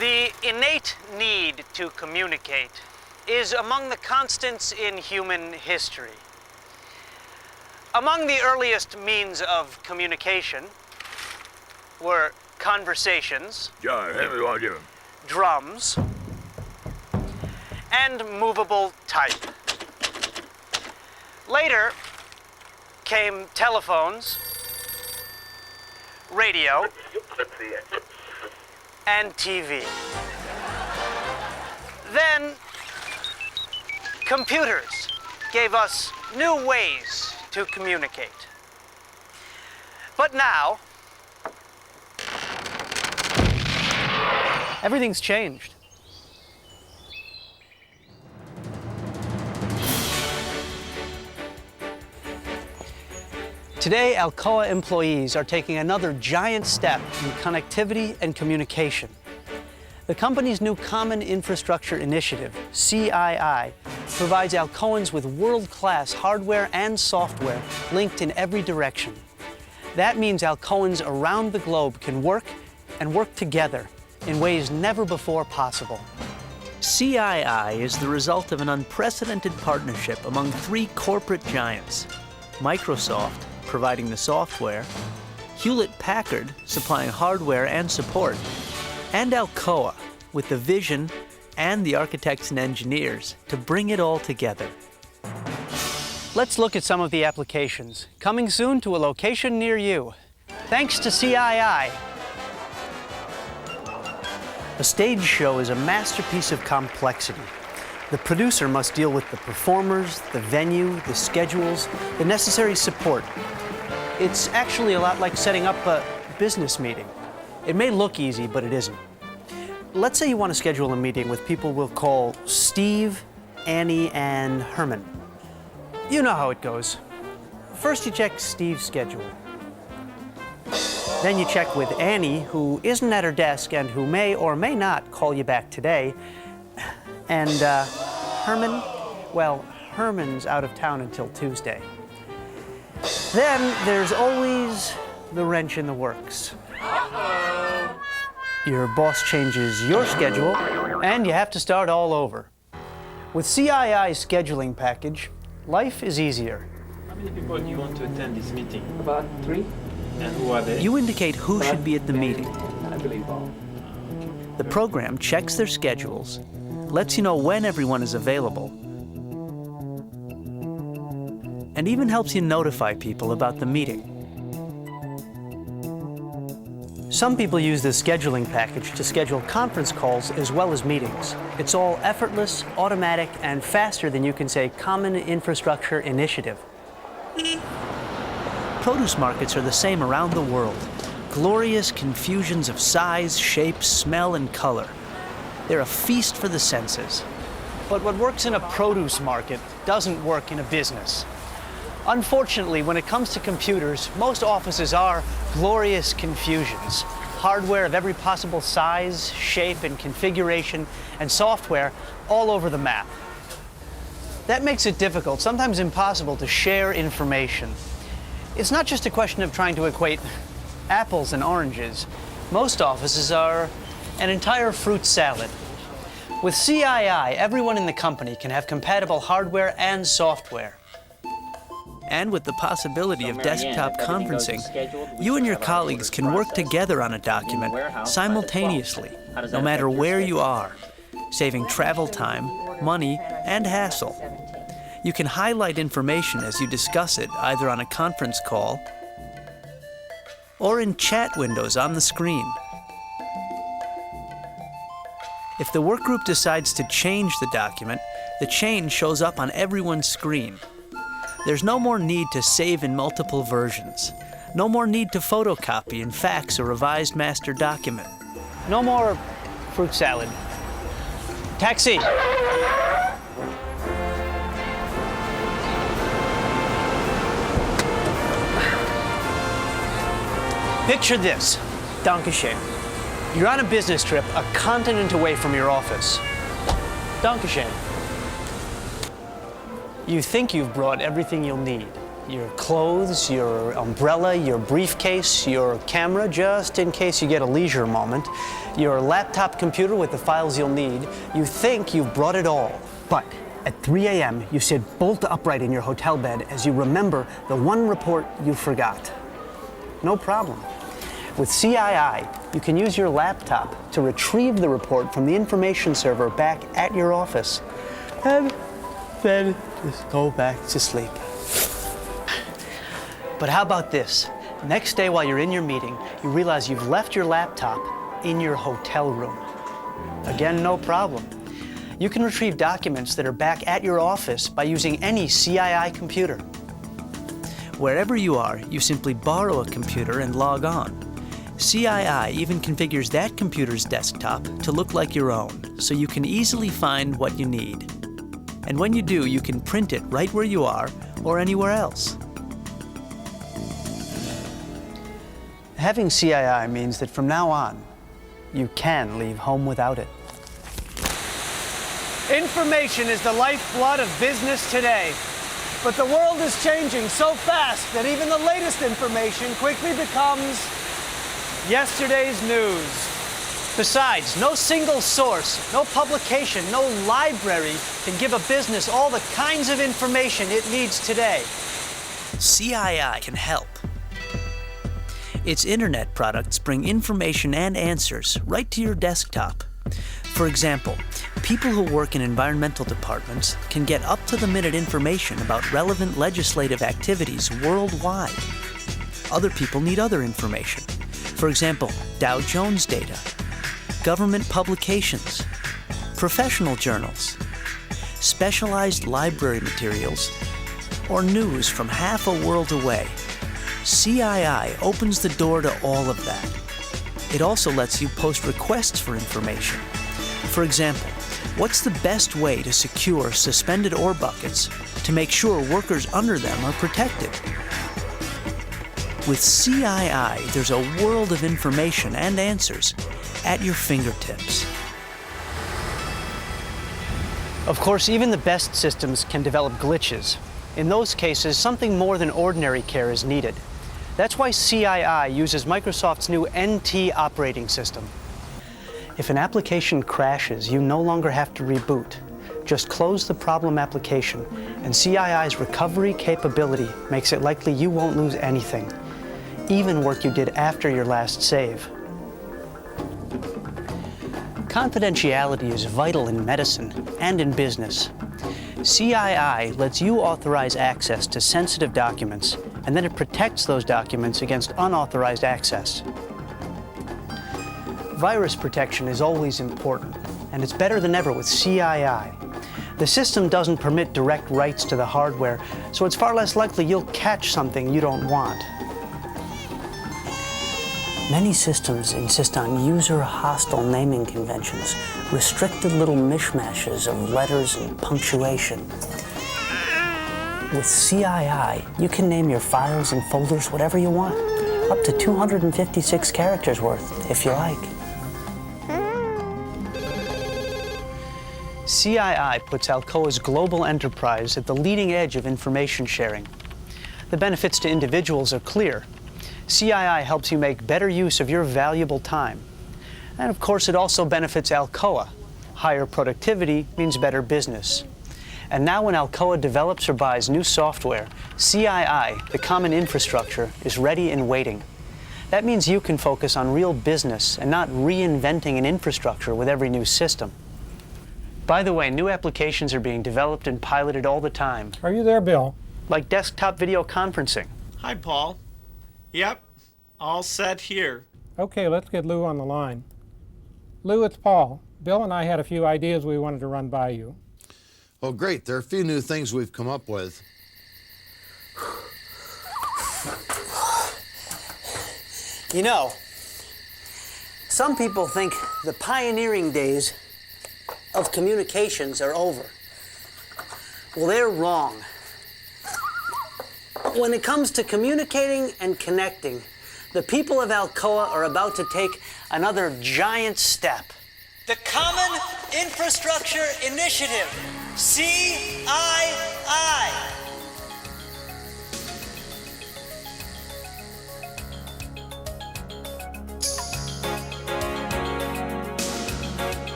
The innate need to communicate is among the constants in human history. Among the earliest means of communication were conversations, drums, and movable type. Later came telephones, radio, and TV. Then, computers gave us new ways to communicate. But now, everything's changed. Today, Alcoa employees are taking another giant step in connectivity and communication. The company's new Common Infrastructure Initiative, CII, provides Alcoans with world-class hardware and software linked in every direction. That means Alcoans around the globe can work and work together in ways never before possible. CII is the result of an unprecedented partnership among three corporate giants: Microsoft, providing the software, Hewlett-Packard, supplying hardware and support, and Alcoa, with the vision and the architects and engineers to bring it all together. Let's look at some of the applications, coming soon to a location near you. Thanks to CII. A stage show is a masterpiece of complexity. The producer must deal with the performers, the venue, the schedules, the necessary support. It's actually a lot like setting up a business meeting. It may look easy, but it isn't. Let's say you want to schedule a meeting with people we'll call Steve, Annie, and Herman. You know how it goes. First you check Steve's schedule. Then you check with Annie, who isn't at her desk and who may or may not call you back today. And Herman, well, Herman's out of town until Tuesday. Then there's always the wrench in the works. Your boss changes your schedule, and you have to start all over. With CII's scheduling package, life is easier. How many people do you want to attend this meeting? About 3. And who are they? You indicate who should be at the meeting. I believe all. The program checks their schedules, lets you know when everyone is available, and even helps you notify people about the meeting. Some people use this scheduling package to schedule conference calls as well as meetings. It's all effortless, automatic, and faster than you can say Common Infrastructure Initiative. Produce markets are the same around the world. Glorious confusions of size, shape, smell, and color. They're a feast for the senses. But what works in a produce market doesn't work in a business. Unfortunately, when it comes to computers, most offices are glorious confusions. Hardware of every possible size, shape, and configuration, and software all over the map. That makes it difficult, sometimes impossible, to share information. It's not just a question of trying to equate apples and oranges. Most offices are an entire fruit salad. With CII, everyone in the company can have compatible hardware and software. And with the possibility of desktop conferencing, you and your colleagues can work together on a document simultaneously, no matter where you are, saving travel time, money, and hassle. You can highlight information as you discuss it, either on a conference call or in chat windows on the screen. If the workgroup decides to change the document, the change shows up on everyone's screen. There's no more need to save in multiple versions. No more need to photocopy and fax a revised master document. No more fruit salad. Taxi! Picture this, Dankeschön. You're on a business trip a continent away from your office. Dankeschön. You think you've brought everything you'll need. your clothes, your umbrella, your briefcase, your camera, just in case you get a leisure moment, your laptop computer with the files you'll need. You think you've brought it all. But at 3 a.m., you sit bolt upright in your hotel bed as you remember the one report you forgot. No problem. With CII, you can use your laptop to retrieve the report from the information server back at your office. And then just go back to sleep. But how about this? Next day while you're in your meeting, you realize you've left your laptop in your hotel room. Again, no problem. You can retrieve documents that are back at your office by using any CII computer. Wherever you are, you simply borrow a computer and log on. CII even configures that computer's desktop to look like your own, so you can easily find what you need. And when you do, you can print it right where you are or anywhere else. Having CII means that from now on, you can leave home without it. Information is the lifeblood of business today. But the world is changing so fast that even the latest information quickly becomes yesterday's news. Besides, no single source, no publication, no library can give a business all the kinds of information it needs today. CII can help. Its internet products bring information and answers right to your desktop. For example, people who work in environmental departments can get up-to-the-minute information about relevant legislative activities worldwide. Other people need other information. For example, Dow Jones data, government publications, professional journals, specialized library materials, or news from half a world away. CII opens the door to all of that. It also lets you post requests for information. For example, what's the best way to secure suspended ore buckets to make sure workers under them are protected? With CII, there's a world of information and answers at your fingertips. Of course, even the best systems can develop glitches. In those cases, something more than ordinary care is needed. That's why CII uses Microsoft's new NT operating system. If an application crashes, you no longer have to reboot. Just close the problem application, and CII's recovery capability makes it likely you won't lose anything, even work you did after your last save. Confidentiality is vital in medicine and in business. CII lets you authorize access to sensitive documents, and then it protects those documents against unauthorized access. Virus protection is always important, and it's better than ever with CII. The system doesn't permit direct writes to the hardware, so it's far less likely you'll catch something you don't want. Many systems insist on user-hostile naming conventions, restricted little mishmashes of letters and punctuation. With CII, you can name your files and folders whatever you want, up to 256 characters worth, if you like. CII puts Alcoa's global enterprise at the leading edge of information sharing. The benefits to individuals are clear. CII helps you make better use of your valuable time. And of course, it also benefits Alcoa. Higher productivity means better business. And now when Alcoa develops or buys new software, CII, the common infrastructure, is ready and waiting. That means you can focus on real business and not reinventing an infrastructure with every new system. By the way, new applications are being developed and piloted all the time. Are you there, Bill? Like desktop video conferencing. Hi, Paul. Yep, all set here. Okay, let's get Lou on the line. Lou, it's Paul. Bill and I had a few ideas we wanted to run by you. Oh, great. There are a few new things we've come up with. You know, some people think the pioneering days of communications are over. Well, they're wrong. When it comes to communicating and connecting, the people of Alcoa are about to take another giant step. The Common Infrastructure Initiative, CII.